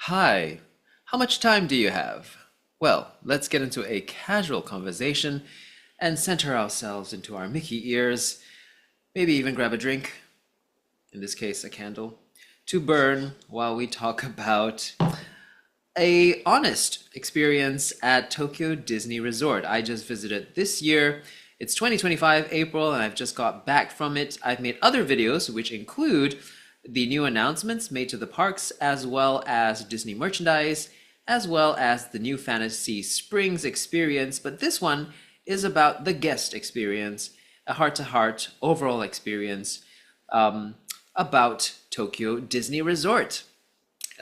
Hi, how much time do you have? Well, let's get into a casual conversation and center ourselves into our Mickey ears. Maybe even grab a drink, in this case, a candle, to burn while we talk about a honest experience at Tokyo Disney Resort. I just visited this year. It's 2025 April and I've just got back from it. I've made other videos which include the new announcements made to the parks as well as Disney merchandise as well as the new Fantasy Springs experience, but this one is about the guest experience, a heart-to-heart overall experience about Tokyo Disney Resort.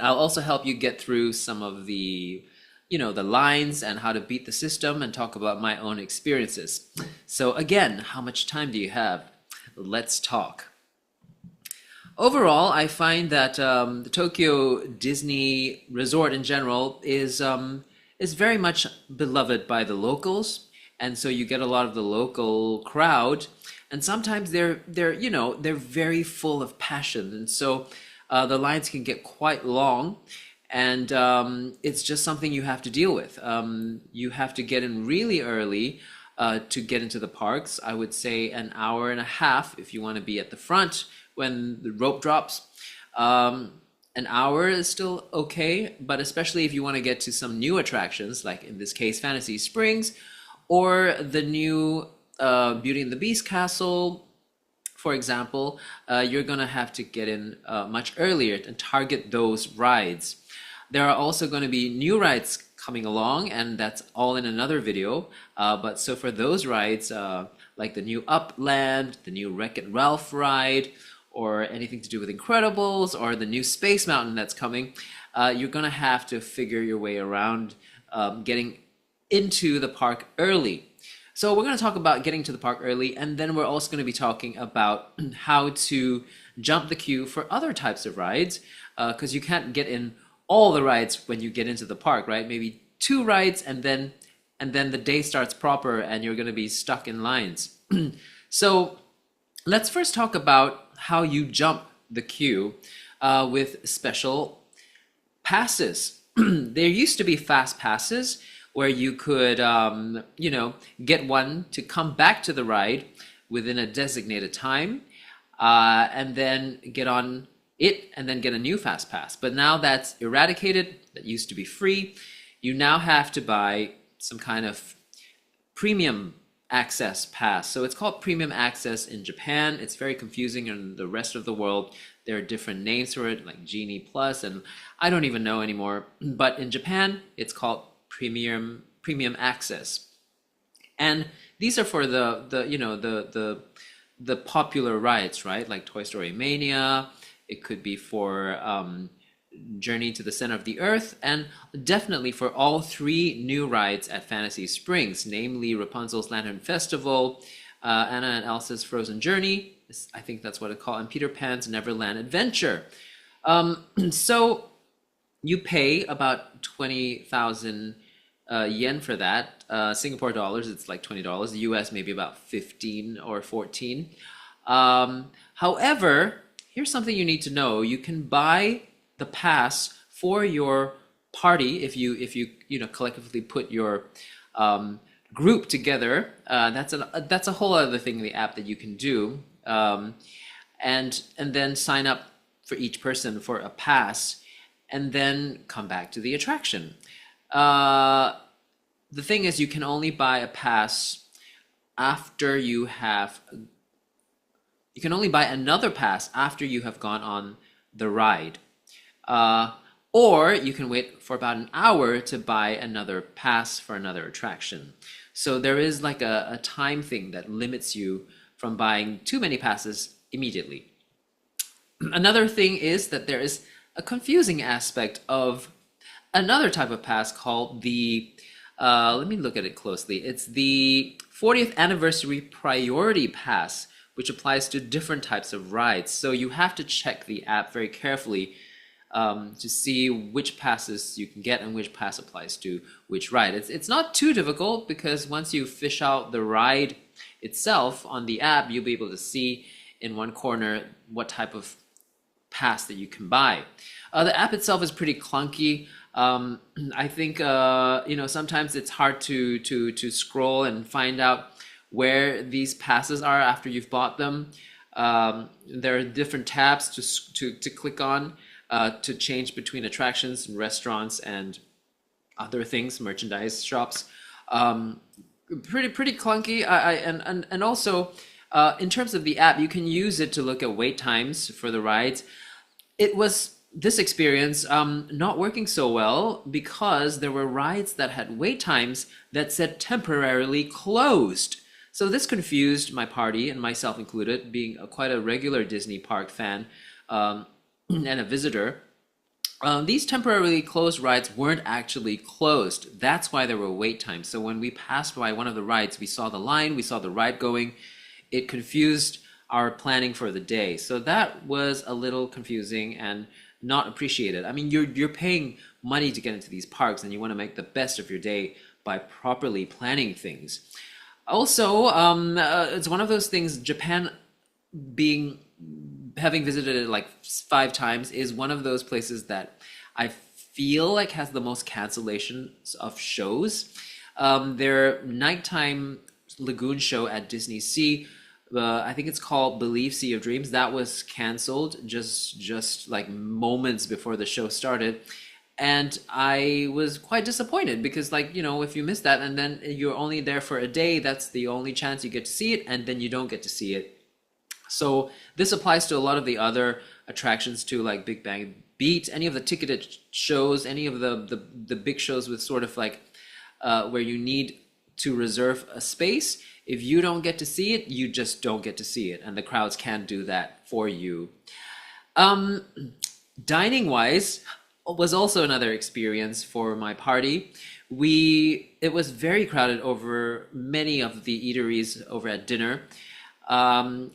I'll also help you get through some of the lines and how to beat the system and talk about my own experiences. So again, how much time do you have? Let's talk. Overall, I find that the Tokyo Disney Resort in general is very much beloved by the locals, and so you get a lot of the local crowd, and sometimes they're very full of passion, and so the lines can get quite long, and it's just something you have to deal with. You have to get in really early to get into the parks. I would say an hour and a half if you want to be at the front when the rope drops. An hour is still okay, but especially if you want to get to some new attractions, like in this case, Fantasy Springs, or the new Beauty and the Beast castle, for example, you're gonna have to get in much earlier and target those rides. There are also going to be new rides coming along, and that's all in another video. But so for those rides, like the new Upland, the new Wreck-It Ralph ride, or anything to do with Incredibles, or the new Space Mountain that's coming, you're gonna have to figure your way around getting into the park early. So we're gonna talk about getting to the park early, and then we're also gonna be talking about how to jump the queue for other types of rides, because you can't get in all the rides when you get into the park, right? Maybe two rides, and then the day starts proper, and you're gonna be stuck in lines. So let's first talk about how you jump the queue with special passes. There used to be fast passes where you could, get one to come back to the ride within a designated time, and then get on it and then get a new fast pass. But now that's eradicated. That used to be free. You now have to buy some kind of premium access pass. So it's called premium access in Japan. It's very confusing in the rest of the world. There are different names for it, like Genie Plus, and I don't even know anymore. But in Japan, it's called premium access. And these are for the popular rides, right? Like Toy Story Mania. It could be for Journey to the Center of the Earth, and definitely for all three new rides at Fantasy Springs, namely Rapunzel's Lantern Festival, Anna and Elsa's Frozen Journey, I think that's what it's called, and Peter Pan's Neverland Adventure. So you pay about 20,000 yen for that. Singapore dollars, it's like $20. The US maybe about 15 or 14. However, here's something you need to know. You can buy the pass for your party if you collectively put your group together. That's a whole other thing in the app that you can do, and then sign up for each person for a pass, and then come back to the attraction. The thing is, you can only buy a pass after you have. You can only buy another pass after you have gone on the ride. Or you can wait for about an hour to buy another pass for another attraction. So there is like a time thing that limits you from buying too many passes immediately. Another thing is that there is a confusing aspect of another type of pass called the, let me look at it closely. It's the 40th Anniversary Priority Pass, which applies to different types of rides. So you have to check the app very carefully to see which passes you can get and which pass applies to which ride. It's not too difficult, because once you fish out the ride itself on the app, you'll be able to see in one corner what type of pass that you can buy. The app itself is pretty clunky. I think sometimes it's hard to scroll and find out where these passes are after you've bought them. There are different tabs to click on to change between attractions and restaurants and other things, merchandise shops. Pretty clunky. And also in terms of the app, you can use it to look at wait times for the rides. It was this experience not working so well because there were rides that had wait times that said temporarily closed. So this confused my party, and myself included, being quite a regular Disney park fan and a visitor. These temporarily closed rides weren't actually closed. That's why there were wait times. So when we passed by one of the rides, we saw the line, we saw the ride going. It confused our planning for the day. So that was a little confusing and not appreciated. I mean, you're paying money to get into these parks, and you want to make the best of your day by properly planning things. Also, it's one of those things, Japan being having visited it like 5 times is one of those places that I feel like has the most cancellations of shows. Their nighttime lagoon show at Disney Sea, I think it's called Believe Sea of Dreams, that was canceled just like moments before the show started. And I was quite disappointed because, like, if you miss that and then you're only there for a day, that's the only chance you get to see it, and then you don't get to see it. So this applies to a lot of the other attractions too, like Big Bang Beat, any of the ticketed shows, any of the big shows with sort of like where you need to reserve a space. If you don't get to see it, you just don't get to see it, and the crowds can't do that for you. Dining wise was also another experience for my party. It was very crowded over many of the eateries over at dinner.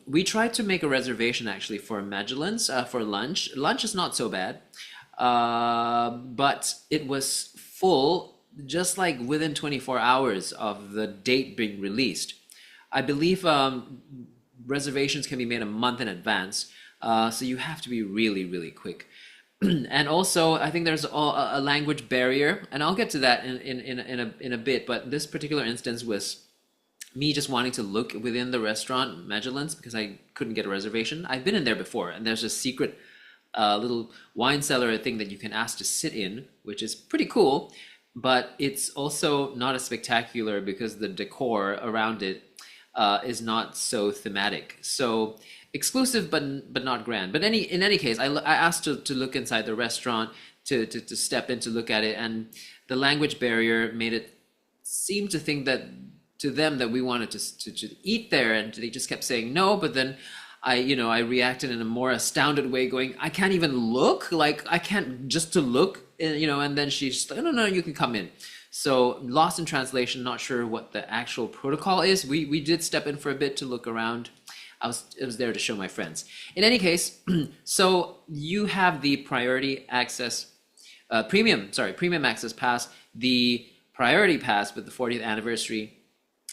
We tried to make a reservation actually for Magellan's for lunch. Lunch is not so bad, but it was full just like within 24 hours of the date being released. I believe reservations can be made a month in advance, so you have to be really, really quick. And also, I think there's a language barrier, and I'll get to that in a bit. But this particular instance was me just wanting to look within the restaurant, Magellan's, because I couldn't get a reservation. I've been in there before, and there's a secret little wine cellar thing that you can ask to sit in, which is pretty cool. But it's also not as spectacular because the decor around it is not so thematic. So exclusive, but not grand. But in any case, I asked to look inside the restaurant, to step in to look at it, and the language barrier made it seem to think that to them that we wanted to eat there, and they just kept saying no. But then I reacted in a more astounded way, going, I can't even look, like I can't just to look, and then she's like, no, you can come in. So lost in translation, not sure what the actual protocol is. We did step in for a bit to look around. I was there to show my friends. In any case, so you have the priority access, premium access pass, the priority pass with the 40th anniversary.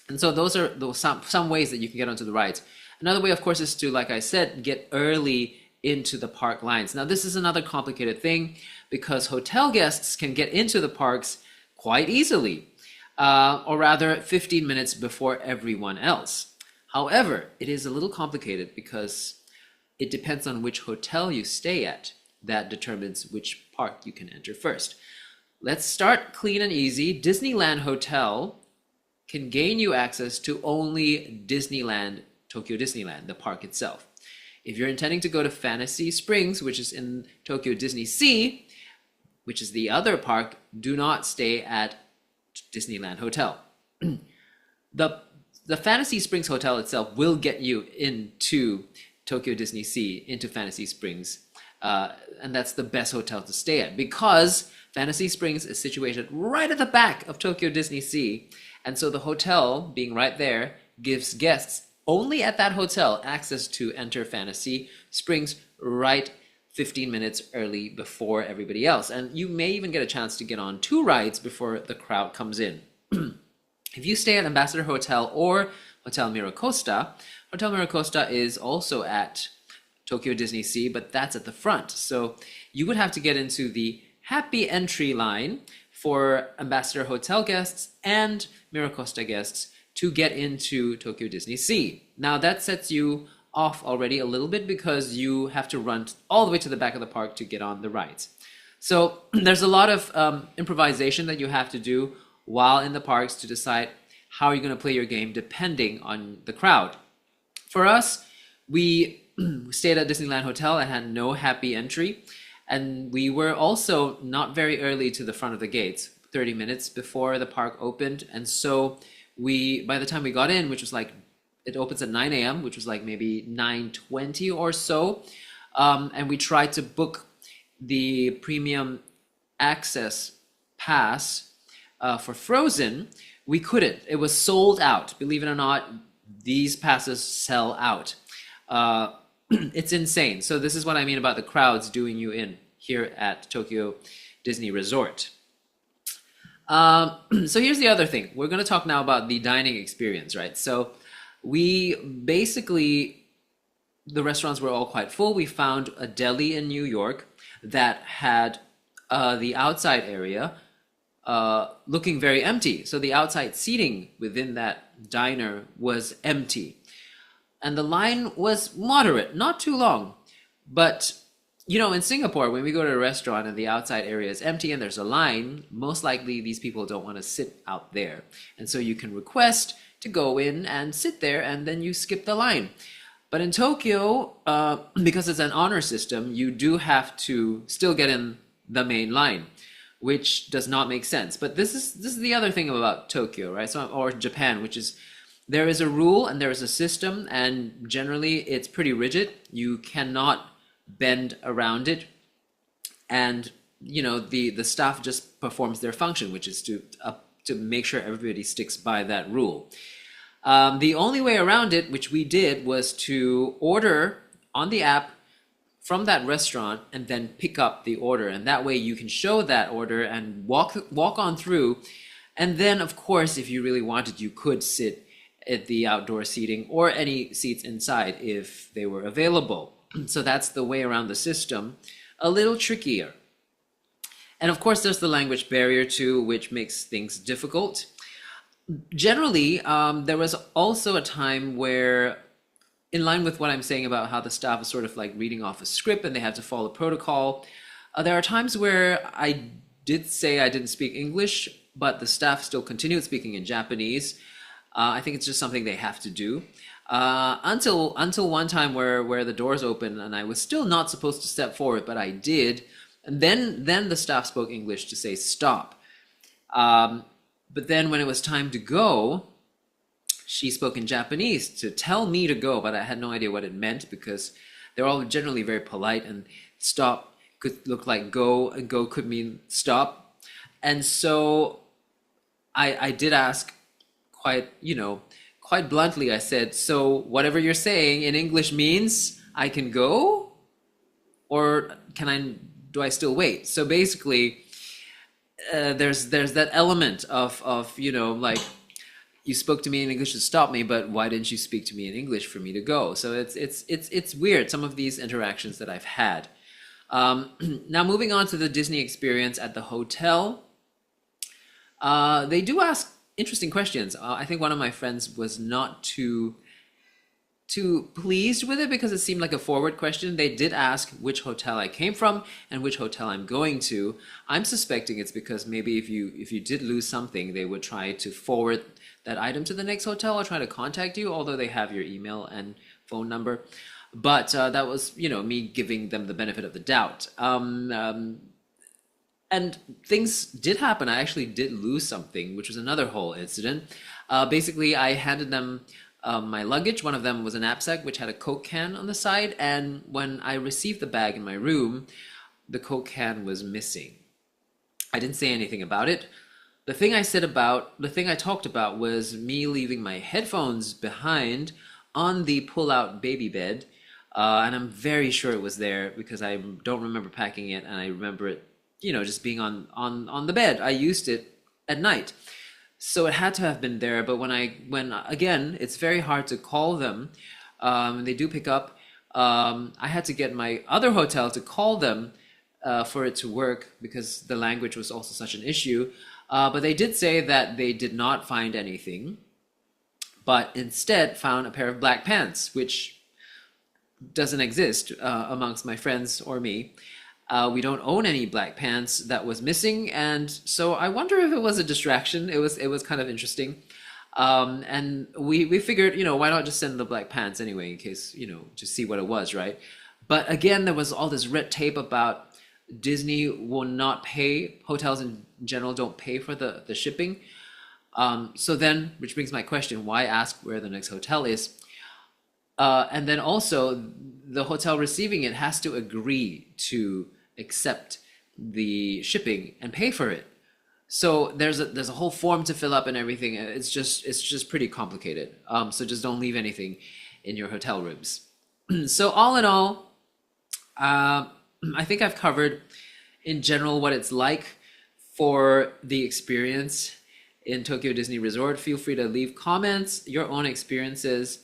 And so those are some ways that you can get onto the rides. Another way, of course, is to, like I said, get early into the park lines. Now, this is another complicated thing because hotel guests can get into the parks quite easily, or rather 15 minutes before everyone else. However, it is a little complicated because it depends on which hotel you stay at. That determines which park you can enter first. Let's start clean and easy. Disneyland Hotel can gain you access to only Disneyland, Tokyo Disneyland, the park itself. If you're intending to go to Fantasy Springs, which is in Tokyo Disney Sea, which is the other park, do not stay at Disneyland Hotel. The Fantasy Springs Hotel itself will get you into Tokyo Disney Sea, into Fantasy Springs. And that's the best hotel to stay at because Fantasy Springs is situated right at the back of Tokyo Disney Sea. And so the hotel, being right there, gives guests only at that hotel access to enter Fantasy Springs right 15 minutes early before everybody else. And you may even get a chance to get on 2 rides before the crowd comes in. If you stay at Ambassador Hotel or Hotel Miracosta is also at Tokyo Disney Sea, but that's at the front. So you would have to get into the happy entry line for Ambassador Hotel guests and Miracosta guests to get into Tokyo Disney Sea. Now that sets you off already a little bit because you have to run all the way to the back of the park to get on the rides. So there's a lot of improvisation that you have to do while in the parks to decide how you're going to play your game depending on the crowd. For us, we stayed at Disneyland Hotel and had no happy entry. And we were also not very early to the front of the gates, 30 minutes before the park opened. And so by the time we got in, which was like, it opens at 9 a.m., which was like maybe 9:20 or so. And we tried to book the premium access pass for Frozen. We couldn't. It was sold out. Believe it or not, these passes sell out. It's insane. So this is what I mean about the crowds doing you in here at Tokyo Disney Resort. So here's the other thing. We're going to talk now about the dining experience, right? So we basically, the restaurants were all quite full. We found a deli in New York that had the outside area looking very empty. So the outside seating within that diner was empty. And the line was moderate, not too long. But, in Singapore, when we go to a restaurant and the outside area is empty and there's a line, most likely these people don't want to sit out there. And so you can request to go in and sit there and then you skip the line. But in Tokyo, because it's an honor system, you do have to still get in the main line, which does not make sense. But this is the other thing about Tokyo, right? Or Japan, which is there is a rule and there is a system, and generally it's pretty rigid. You cannot bend around it, and the staff just performs their function, which is to make sure everybody sticks by that rule. The only way around it, which we did, was to order on the app from that restaurant and then pick up the order, and that way you can show that order and walk on through. And then, of course, if you really wanted, you could sit at the outdoor seating or any seats inside if they were available. So that's the way around the system. A little trickier. And of course, there's the language barrier too, which makes things difficult. Generally, there was also a time where, in line with what I'm saying about how the staff is sort of like reading off a script and they have to follow protocol, there are times where I did say I didn't speak English, but the staff still continued speaking in Japanese. I think it's just something they have to do. Until one time where the doors opened and I was still not supposed to step forward, but I did. And then the staff spoke English to say stop. But then when it was time to go, she spoke in Japanese to tell me to go, but I had no idea what it meant because they're all generally very polite, and stop could look like go and go could mean stop. And so I did ask quite bluntly. I said, so whatever you're saying in English means I can go, or do I still wait? So basically, there's that element of like, you spoke to me in English to stop me, but why didn't you speak to me in English for me to go? So it's weird, some of these interactions that I've had. Now moving on to the Disney experience at the hotel, they do ask interesting questions. I think one of my friends was not too pleased with it because it seemed like a forward question. They did ask which hotel I came from and which hotel I'm going to. I'm suspecting it's because maybe if you did lose something, they would try to forward that item to the next hotel or try to contact you, although they have your email and phone number. But that was, me giving them the benefit of the doubt. And things did happen. I actually did lose something, which was another whole incident. Basically, I handed them my luggage. One of them was a knapsack, which had a Coke can on the side. And when I received the bag in my room, the Coke can was missing. I didn't say anything about it. The thing I talked about was me leaving my headphones behind on the pull-out baby bed. And I'm very sure it was there because I don't remember packing it, and I remember it just being on the bed. I used it at night. So it had to have been there. But when again, it's very hard to call them. They do pick up. I had to get my other hotel to call them for it to work because the language was also such an issue. But they did say that they did not find anything, but instead found a pair of black pants, which doesn't exist amongst my friends or me. We don't own any black pants that was missing, and so I wonder if it was a distraction. It was kind of interesting. And we figured, why not just send the black pants anyway, in case, to see what it was, right? But again, there was all this red tape about Disney will not pay, hotels in general don't pay for the shipping. So then, which brings my question, why ask where the next hotel is? And then also, the hotel receiving it has to agree to accept the shipping and pay for it. So there's a whole form to fill up and everything. It's just pretty complicated. So just don't leave anything in your hotel rooms. So all in all, I think I've covered in general what it's like for the experience in Tokyo Disney Resort. Feel free to leave comments, your own experiences.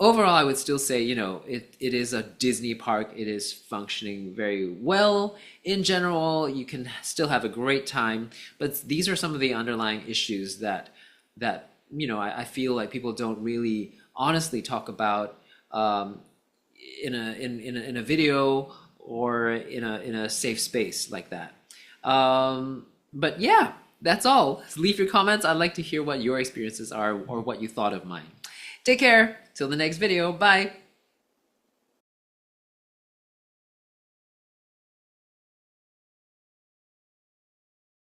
Overall, I would still say, it is a Disney park. It is functioning very well. In general, you can still have a great time, but these are some of the underlying issues that I feel like people don't really honestly talk about in a video or in a safe space like that. But yeah, that's all. Leave your comments. I'd like to hear what your experiences are or what you thought of mine. Take care. Till the next video. Bye.